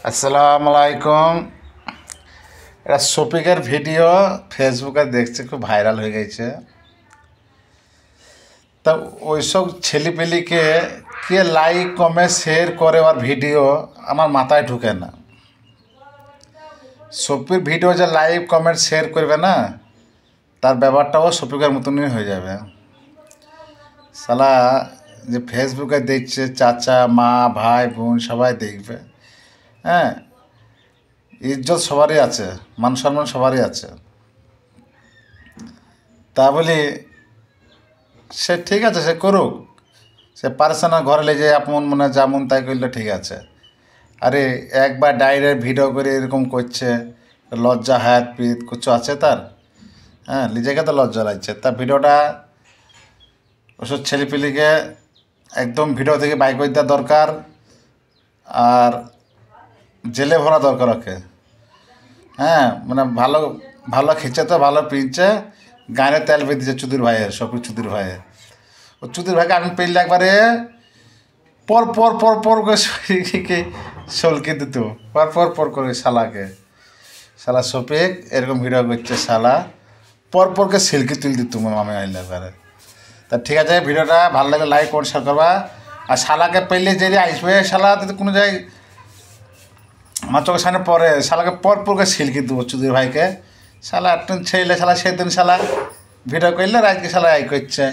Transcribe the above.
আসসালামু আলাইকুম। এটা শফিকের ভিডিও ফেসবুকে দেখছি, খুব ভাইরাল হয়ে গেছে। তা ওইসব ছেলেপেলিকে কে লাইক কমেন্ট শেয়ার করে ওর ভিডিও আমার মাথায় ঢুকে না। শফির ভিডিও যে লাইক কমেন্ট শেয়ার করবে না, তার ব্যাপারটাও শফিকের মতনই হয়ে যাবে। শালা যে ফেসবুকে দেখছে, চাচা মা ভাই বোন সবাই দেখবে। হ্যাঁ, ইজ্জত সবারই আছে, মান সম্মান সবারই আছে। তা বলি সে ঠিক আছে, সে করুক, সে পারছে না ঘরে লেগে আপন মনে যেমন তাই করলে ঠিক আছে। আরে একবার ডাইরেক্ট ভিডিও করে এরকম করছে, লজ্জা হায়াত পিত কিছু আছে তার? হ্যাঁ, নিজেকে তো লজ্জা লাগছে। তা ভিডিওটা ওসব ছেলেপিলিকে একদম ভিডিও থেকে বাইর করে দেওয়া দরকার, আর জেলে ভরা দরকার ওকে। হ্যাঁ, মানে ভালো ভালো খেছে তো ভালো পিনছে, গানে তেল বেঁধেছে চুদির ভাইয়ের, সফিক চুদির ভাইয়ের। ও চুদির ভাইকে আমি পেলে একবারে পর পর পর পর করে শরীরকে সলকে দিত, পর পর পর করে শালাকে। শালা শফিক এরকম ভিডিও করছে, শালা পর পরকে সিল্কি তুল দিত আমি আইলে একবারে। তা ঠিক আছে, ভিডিওটা ভালো লাগলে লাইক কমেন্ট শেয়ার করবা। আর শালাকে পেলে যে আসবে, শালা যদি কোনো জায়গায় আমার চোখের সামনে পরে, শালাকে পর পরকে সিল্কি দেবো চুদির ভাইকে। শালা একটু ছেলে, শালা সেদিন শালা ভিডিও করলে রাজকে শালা করছে।